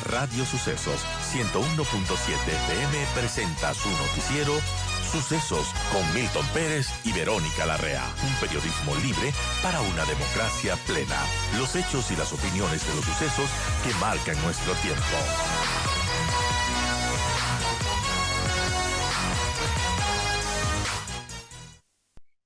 Radio Sucesos 101.7 FM presenta su noticiero Sucesos con Milton Pérez y Verónica Larrea. Un periodismo libre para una democracia plena. Los hechos y las opiniones de los sucesos que marcan nuestro tiempo.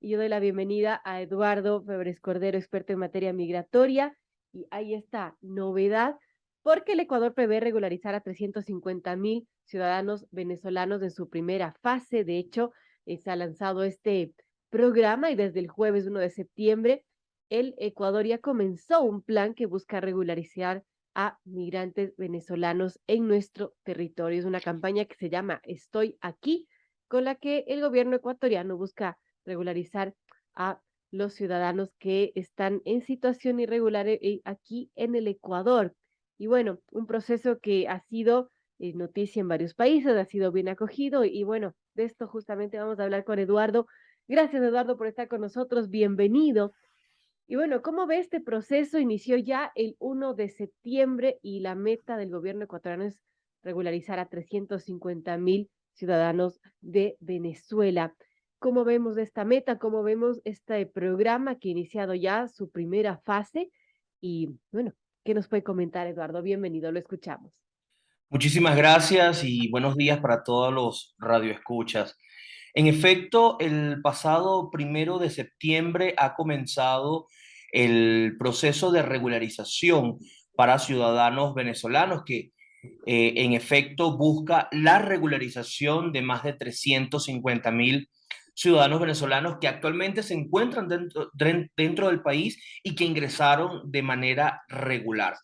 Y yo doy la bienvenida a Eduardo Febres Cordero, experto en materia migratoria. Y ahí está, novedad, porque el Ecuador prevé regularizar a 350,000 ciudadanos venezolanos en su primera fase. De hecho, se ha lanzado este programa y desde el jueves 1 de septiembre, el Ecuador ya comenzó un plan que busca regularizar a migrantes venezolanos en nuestro territorio. Es una campaña que se llama Estoy Aquí, con la que el gobierno ecuatoriano busca regularizar a los ciudadanos que están en situación irregular aquí en el Ecuador. Y bueno, un proceso que ha sido noticia en varios países, ha sido bien acogido y bueno, de esto justamente vamos a hablar con Eduardo. Gracias, Eduardo, por estar con nosotros. Bienvenido. Y bueno, ¿cómo ve este proceso? Inició ya el 1 de septiembre y la meta del gobierno ecuatoriano es regularizar a 350,000 ciudadanos de Venezuela. ¿Cómo vemos esta meta? ¿Cómo vemos este programa que ha iniciado ya su primera fase? Y bueno, ¿qué nos puede comentar, Eduardo? Bienvenido, lo escuchamos. Muchísimas gracias y buenos días para todos los radioescuchas. En efecto, el pasado 1 de septiembre ha comenzado el proceso de regularización para ciudadanos venezolanos que en efecto busca la regularización de más de 350,000 ciudadanos venezolanos que actualmente se encuentran dentro del país y que ingresaron de manera regular.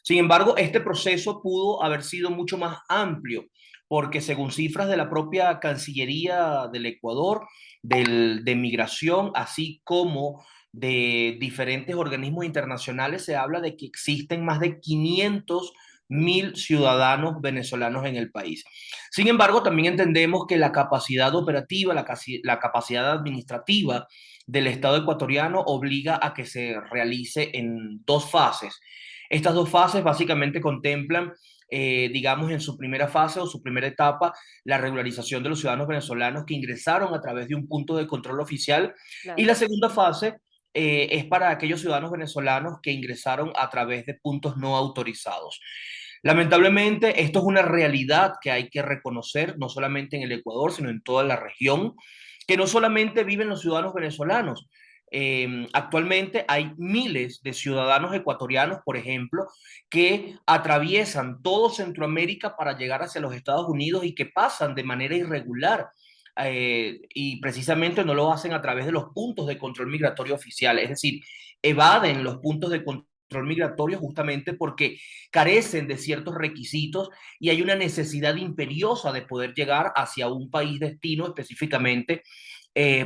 Sin embargo, este proceso pudo haber sido mucho más amplio, porque según cifras de la propia Cancillería del Ecuador, de Migración, así como de diferentes organismos internacionales, se habla de que existen más de 500,000 ciudadanos venezolanos en el país. Sin embargo, también entendemos que la capacidad operativa, la capacidad administrativa del Estado ecuatoriano obliga a que se realice en dos fases. Estas dos fases básicamente contemplan, digamos, en su primera fase o su primera etapa, la regularización de los ciudadanos venezolanos que ingresaron a través de un punto de control oficial. Y Claro. la segunda fase es para aquellos ciudadanos venezolanos que ingresaron a través de puntos no autorizados. Lamentablemente, esto es una realidad que hay que reconocer, no solamente en el Ecuador, sino en toda la región, que no solamente viven los ciudadanos venezolanos. Actualmente hay miles de ciudadanos ecuatorianos, por ejemplo, que atraviesan todo Centroamérica para llegar hacia los Estados Unidos y que pasan de manera irregular. Y precisamente no lo hacen a través de los puntos de control migratorio oficial, es decir, evaden los puntos de control migratorio justamente porque carecen de ciertos requisitos y hay una necesidad imperiosa de poder llegar hacia un país destino específicamente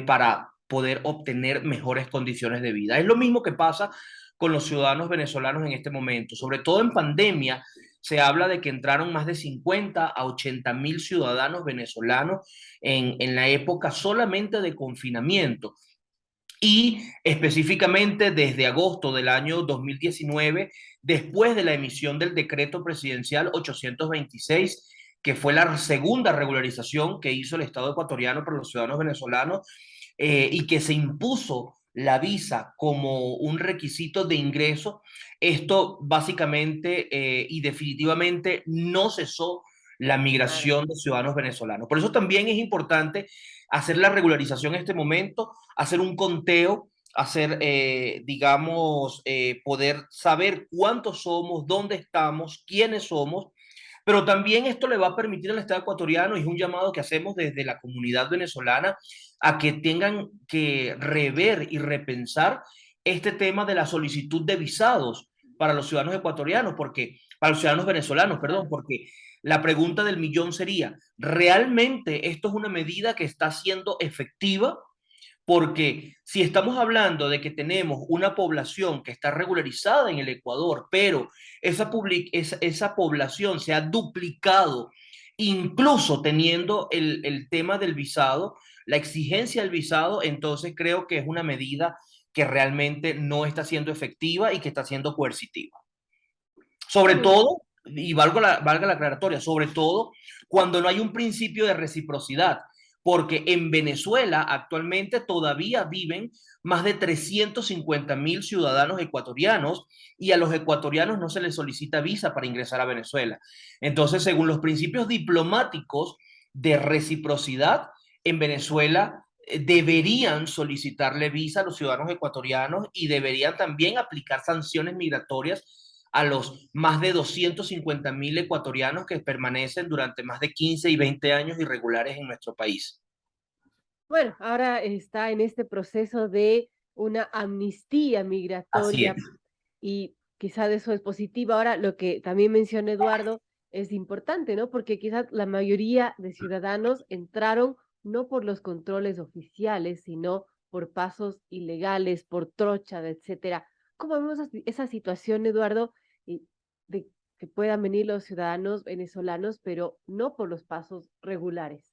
para poder obtener mejores condiciones de vida. Es lo mismo que pasa con los ciudadanos venezolanos en este momento, sobre todo en pandemia. Se habla de que entraron más de 50 a 80,000 ciudadanos venezolanos en la época solamente de confinamiento. Y específicamente desde agosto del año 2019, después de la emisión del decreto presidencial 826, que fue la segunda regularización que hizo el Estado ecuatoriano para los ciudadanos venezolanos, y que se impuso la visa como un requisito de ingreso, esto básicamente y definitivamente no cesó la Claro. migración de ciudadanos venezolanos. Por eso también es importante hacer la regularización en este momento, hacer un conteo, hacer, digamos, poder saber cuántos somos, dónde estamos, quiénes somos, pero también esto le va a permitir al Estado ecuatoriano, y es un llamado que hacemos desde la comunidad venezolana, a que tengan que rever y repensar este tema de la solicitud de visados para los ciudadanos ecuatorianos, porque, para los ciudadanos venezolanos, perdón, Claro. porque la pregunta del millón sería, ¿realmente esto es una medida que está siendo efectiva? Porque si estamos hablando de que tenemos una población que está regularizada en el Ecuador, pero esa población se ha duplicado, incluso teniendo el tema del visado, la exigencia del visado, entonces creo que es una medida que realmente no está siendo efectiva y que está siendo coercitiva. Sobre Bueno, todo y valga la aclaratoria, sobre todo cuando no hay un principio de reciprocidad, porque en Venezuela actualmente todavía viven más de 350.000 ciudadanos ecuatorianos y a los ecuatorianos no se les solicita visa para ingresar a Venezuela. Entonces, según los principios diplomáticos de reciprocidad, en Venezuela deberían solicitarle visa a los ciudadanos ecuatorianos y deberían también aplicar sanciones migratorias a los más de 250.000 ecuatorianos que permanecen durante más de 15 y 20 años irregulares en nuestro país. Bueno, ahora está en este proceso de una amnistía Así migratoria es. y quizá de eso es positivo. Ahora, lo que también menciona Eduardo es importante, ¿no? Porque quizás la mayoría de ciudadanos entraron no por los controles oficiales, sino por pasos ilegales, por trocha, etcétera. ¿Cómo vemos esa situación, Eduardo, y de que puedan venir los ciudadanos venezolanos, pero no por los pasos regulares?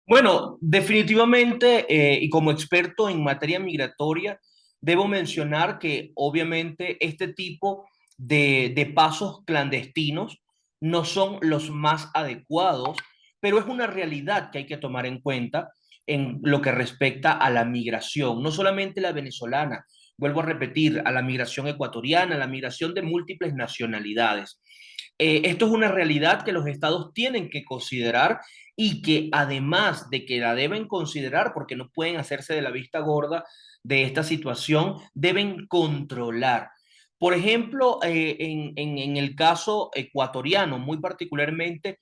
Bueno, definitivamente, y como experto en materia migratoria, debo mencionar que obviamente este tipo de pasos clandestinos no son los más adecuados, pero es una realidad que hay que tomar en cuenta en lo que respecta a la migración, no solamente la venezolana, vuelvo a repetir, a la migración ecuatoriana, a la migración de múltiples nacionalidades. Esto es una realidad que los estados tienen que considerar y que además de que la deben considerar, porque no pueden hacerse de la vista gorda de esta situación, deben controlar. Por ejemplo, en el caso ecuatoriano, muy particularmente,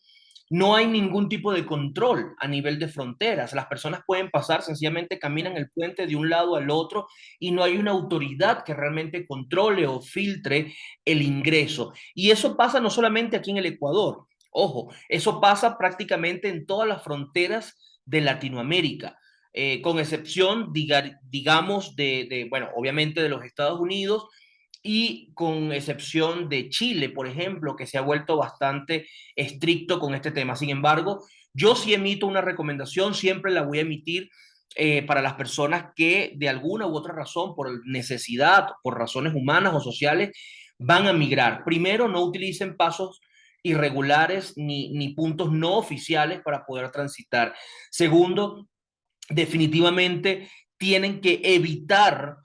no hay ningún tipo de control a nivel de fronteras. Las personas pueden pasar, sencillamente caminan el puente de un lado al otro y no hay una autoridad que realmente controle o filtre el ingreso. Y eso pasa no solamente aquí en el Ecuador, ojo, eso pasa prácticamente en todas las fronteras de Latinoamérica. Con excepción, digamos, bueno, obviamente de los Estados Unidos y con excepción de Chile, por ejemplo, que se ha vuelto bastante estricto con este tema. Sin embargo, yo sí emito una recomendación, siempre la voy a emitir para las personas que de alguna u otra razón, por necesidad, por razones humanas o sociales, van a migrar. Primero, no utilicen pasos irregulares ni puntos no oficiales para poder transitar. Segundo, definitivamente tienen que evitar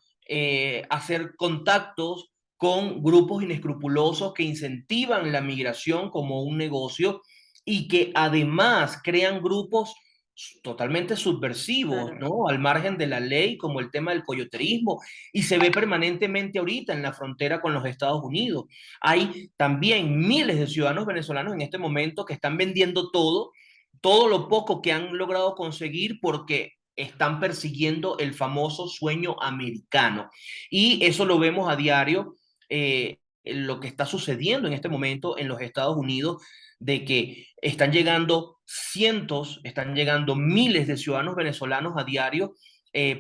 hacer contactos con grupos inescrupulosos que incentivan la migración como un negocio y que además crean grupos totalmente subversivos, Claro. ¿no? Al margen de la ley, como el tema del coyoterismo, y se ve permanentemente ahorita en la frontera con los Estados Unidos. Hay también miles de ciudadanos venezolanos en este momento que están vendiendo todo lo poco que han logrado conseguir porque están persiguiendo el famoso sueño americano. Y eso lo vemos a diario, lo que está sucediendo en este momento en los Estados Unidos, de que están llegando cientos, están llegando miles de ciudadanos venezolanos a diario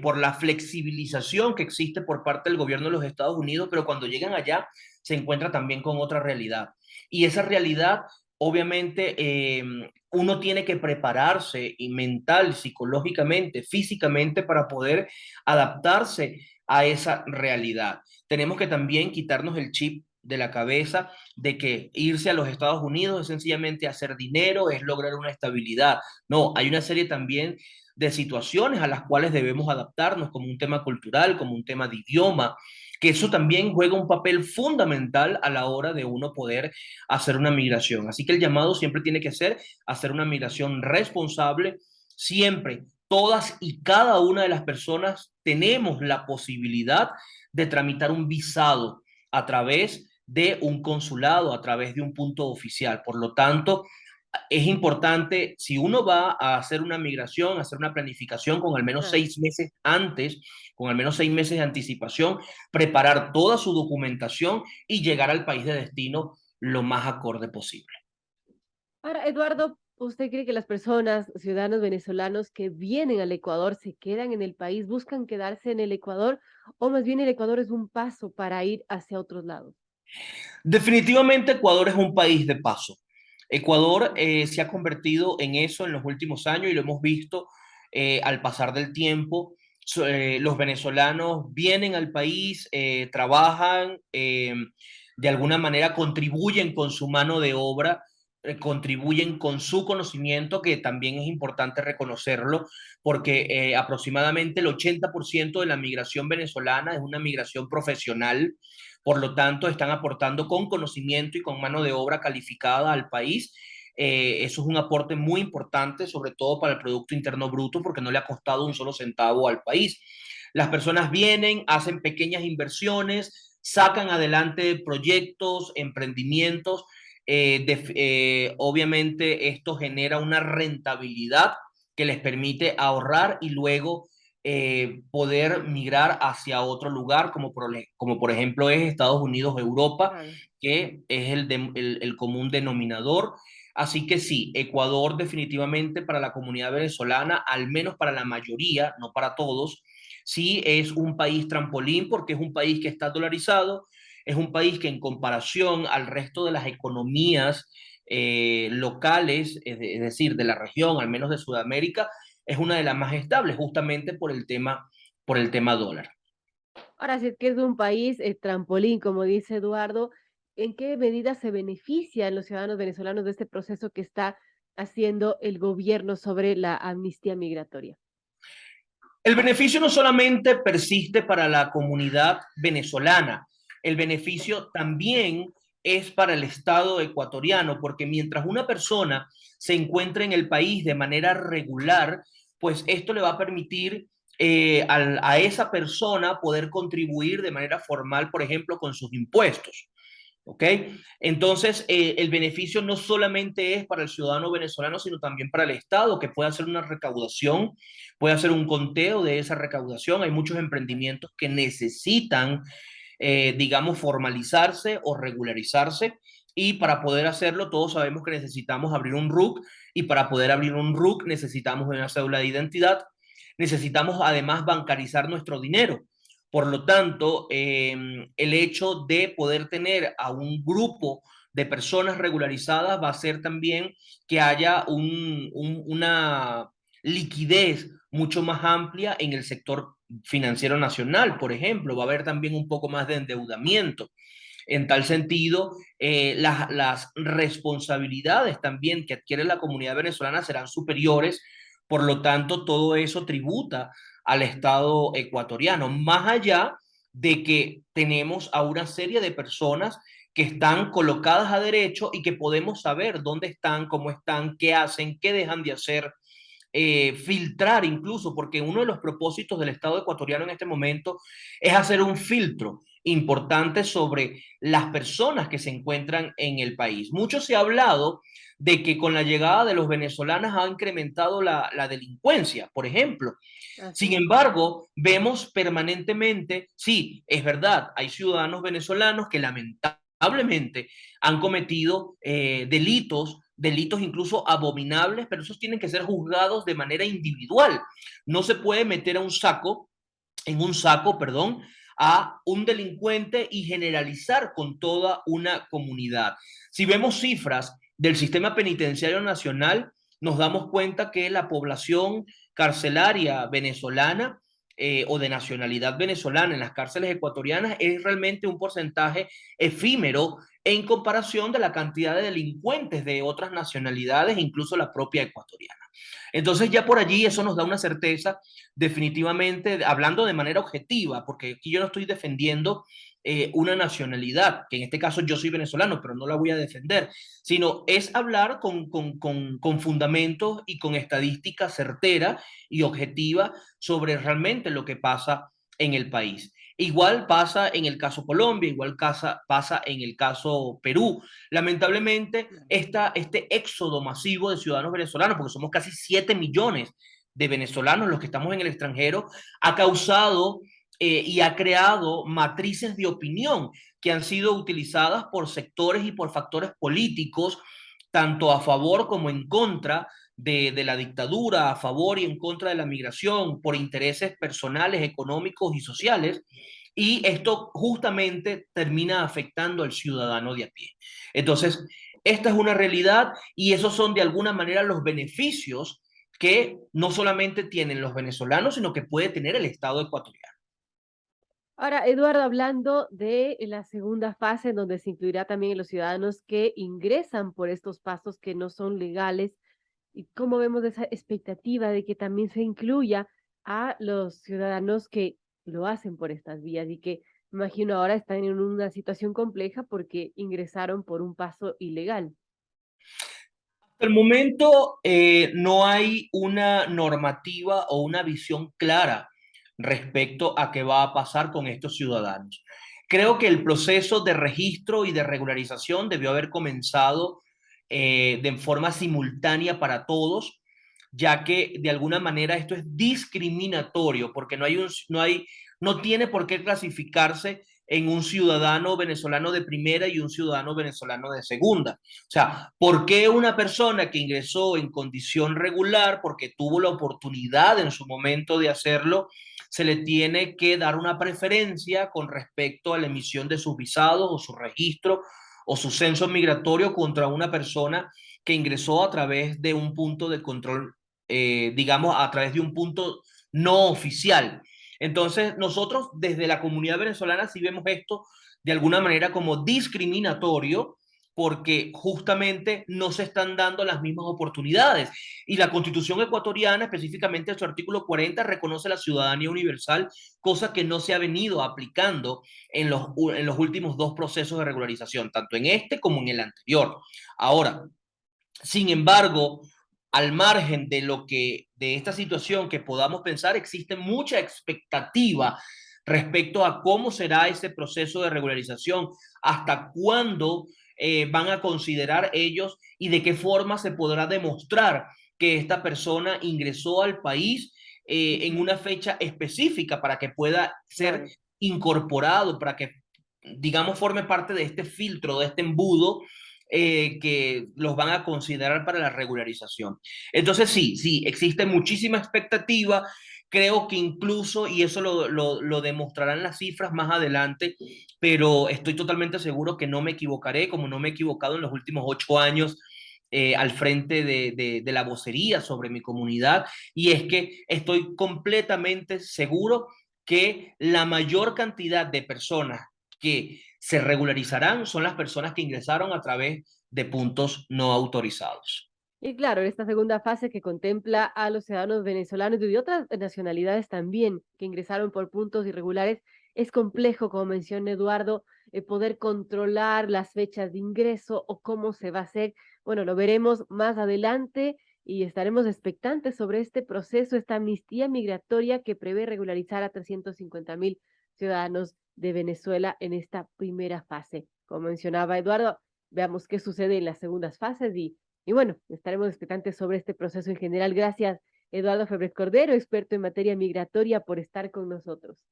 por la flexibilización que existe por parte del gobierno de los Estados Unidos, pero cuando llegan allá se encuentra también con otra realidad. Y esa realidad, obviamente, uno tiene que prepararse y mental, psicológicamente, físicamente para poder adaptarse a esa realidad. Tenemos que también quitarnos el chip de la cabeza de que irse a los Estados Unidos es sencillamente hacer dinero, es lograr una estabilidad. No, hay una serie también de situaciones a las cuales debemos adaptarnos, como un tema cultural, como un tema de idioma, que eso también juega un papel fundamental a la hora de uno poder hacer una migración. Así que el llamado siempre tiene que ser hacer una migración responsable. Siempre, todas y cada una de las personas tenemos la posibilidad de tramitar un visado a través de un consulado, a través de un punto oficial. Por lo tanto, es importante, si uno va a hacer una migración, hacer una planificación con al menos Claro. 6 meses antes, con al menos 6 meses de anticipación, preparar toda su documentación y llegar al país de destino lo más acorde posible. Ahora, Eduardo, ¿usted cree que las personas, ciudadanos venezolanos que vienen al Ecuador, se quedan en el país, buscan quedarse en el Ecuador, o más bien el Ecuador es un paso para ir hacia otros lados? Definitivamente Ecuador es un país de paso. Ecuador se ha convertido en eso en los últimos años y lo hemos visto al pasar del tiempo. Los venezolanos vienen al país, trabajan, de alguna manera contribuyen con su mano de obra, contribuyen con su conocimiento, que también es importante reconocerlo, porque aproximadamente el 80% de la migración venezolana es una migración profesional, por lo tanto están aportando con conocimiento y con mano de obra calificada al país. Eso es un aporte muy importante, sobre todo para el Producto Interno Bruto, porque no le ha costado un solo centavo al país. Las personas vienen, hacen pequeñas inversiones, sacan adelante proyectos, emprendimientos. Obviamente esto genera una rentabilidad que les permite ahorrar y luego poder migrar hacia otro lugar, como por ejemplo es Estados Unidos o Europa, Claro. que es el común denominador. Así que sí, Ecuador definitivamente para la comunidad venezolana, al menos para la mayoría, no para todos, sí es un país trampolín porque es un país que está dolarizado, es un país que en comparación al resto de las economías locales, es decir, de la región, al menos de Sudamérica, es una de las más estables, justamente por el tema dólar. Ahora, si es que es un país trampolín, como dice Eduardo, ¿en qué medida se benefician los ciudadanos venezolanos de este proceso que está haciendo el gobierno sobre la amnistía migratoria? El beneficio no solamente persiste para la comunidad venezolana, el beneficio también es para el Estado ecuatoriano, porque mientras una persona se encuentre en el país de manera regular, pues esto le va a permitir a esa persona poder contribuir de manera formal, por ejemplo, con sus impuestos. ¿Ok? Entonces, el beneficio no solamente es para el ciudadano venezolano, sino también para el Estado, que puede hacer una recaudación, puede hacer un conteo de esa recaudación. Hay muchos emprendimientos que necesitan, digamos, formalizarse o regularizarse. Y para poder hacerlo, todos sabemos que necesitamos abrir un RUC, y para poder abrir un RUC necesitamos una cédula de identidad, necesitamos además bancarizar nuestro dinero. Por lo tanto, el hecho de poder tener a un grupo de personas regularizadas va a hacer también que haya una liquidez mucho más amplia en el sector financiero nacional, por ejemplo. Va a haber también un poco más de endeudamiento. En tal sentido, las responsabilidades también que adquiere la comunidad venezolana serán superiores, por lo tanto, todo eso tributa al Estado ecuatoriano, más allá de que tenemos a una serie de personas que están colocadas a derecho y que podemos saber dónde están, cómo están, qué hacen, qué dejan de hacer, filtrar incluso, porque uno de los propósitos del Estado ecuatoriano en este momento es hacer un filtro importante sobre las personas que se encuentran en el país. Mucho se ha hablado de que con la llegada de los venezolanos ha incrementado la delincuencia, por ejemplo. Así Sin es. embargo, vemos permanentemente, sí, es verdad, hay ciudadanos venezolanos que lamentablemente han cometido delitos incluso abominables, pero esos tienen que ser juzgados de manera individual. No se puede meter en un saco, perdón, a un delincuente y generalizar con toda una comunidad. Si vemos cifras del sistema penitenciario nacional, nos damos cuenta que la población carcelaria venezolana o de nacionalidad venezolana en las cárceles ecuatorianas es realmente un porcentaje efímero en comparación de la cantidad de delincuentes de otras nacionalidades, incluso la propia ecuatoriana. Entonces ya por allí eso nos da una certeza definitivamente, hablando de manera objetiva, porque aquí yo no estoy defendiendo una nacionalidad, que en este caso yo soy venezolano, pero no la voy a defender, sino es hablar con fundamentos y con estadística certera y objetiva sobre realmente lo que pasa en el país. Igual pasa en el caso Colombia, pasa en el caso Perú. Lamentablemente, este éxodo masivo de ciudadanos venezolanos, porque somos casi 7 millones de venezolanos los que estamos en el extranjero, ha causado y ha creado matrices de opinión que han sido utilizadas por sectores y por factores políticos, tanto a favor como en contra de la dictadura, a favor y en contra de la migración, por intereses personales, económicos y sociales. Y esto justamente termina afectando al ciudadano de a pie. Entonces, esta es una realidad y esos son de alguna manera los beneficios que no solamente tienen los venezolanos, sino que puede tener el Estado ecuatoriano. Ahora, Eduardo, hablando de la segunda fase, en donde se incluirá también los ciudadanos que ingresan por estos pasos que no son legales, ¿y cómo vemos esa expectativa de que también se incluya a los ciudadanos que lo hacen por estas vías y que, me imagino, ahora están en una situación compleja porque ingresaron por un paso ilegal? Hasta el momento no hay una normativa o una visión clara respecto a qué va a pasar con estos ciudadanos. Creo que el proceso de registro y de regularización debió haber comenzado de forma simultánea para todos, ya que de alguna manera esto es discriminatorio, porque no tiene por qué clasificarse en un ciudadano venezolano de primera y un ciudadano venezolano de segunda. O sea, ¿por qué una persona que ingresó en condición regular, porque tuvo la oportunidad en su momento de hacerlo, se le tiene que dar una preferencia con respecto a la emisión de sus visados o su registro o su censo migratorio contra una persona que ingresó a través de un punto de control, digamos, a través de un punto no oficial? Entonces, nosotros desde la comunidad venezolana sí vemos esto de alguna manera como discriminatorio, porque justamente no se están dando las mismas oportunidades. Y la Constitución ecuatoriana, específicamente en su artículo 40, reconoce la ciudadanía universal, cosa que no se ha venido aplicando en los últimos dos procesos de regularización, tanto en este como en el anterior. Ahora, sin embargo, al margen de esta situación que podamos pensar, existe mucha expectativa respecto a cómo será ese proceso de regularización, hasta cuándo van a considerar ellos y de qué forma se podrá demostrar que esta persona ingresó al país en Ujú. una fecha específica para que pueda ser Claro. incorporado, para que, digamos, forme parte de este filtro, de este embudo que los van a considerar para la regularización. Entonces, sí, sí, existe muchísima expectativa. Creo que incluso, y eso lo demostrarán las cifras más adelante, pero estoy totalmente seguro que no me equivocaré, como no me he equivocado en los últimos 8 años al frente de la vocería sobre mi comunidad, y es que estoy completamente seguro que la mayor cantidad de personas que se regularizarán son las personas que ingresaron a través de puntos no autorizados. Y claro, esta segunda fase que contempla a los ciudadanos venezolanos y de otras nacionalidades también que ingresaron por puntos irregulares, es complejo, como menciona Eduardo, poder controlar las fechas de ingreso o cómo se va a hacer. Bueno, lo veremos más adelante y estaremos expectantes sobre este proceso, esta amnistía migratoria que prevé regularizar a 350.000 ciudadanos de Venezuela en esta primera fase. Como mencionaba Eduardo, veamos qué sucede en las segundas fases y bueno, estaremos expectantes sobre este proceso en general. Gracias, Eduardo Febres Cordero, experto en materia migratoria, por estar con nosotros.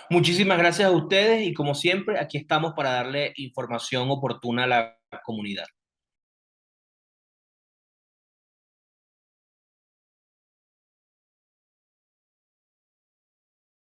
Muchísimas gracias a ustedes y como siempre, aquí estamos para darle información oportuna a la comunidad.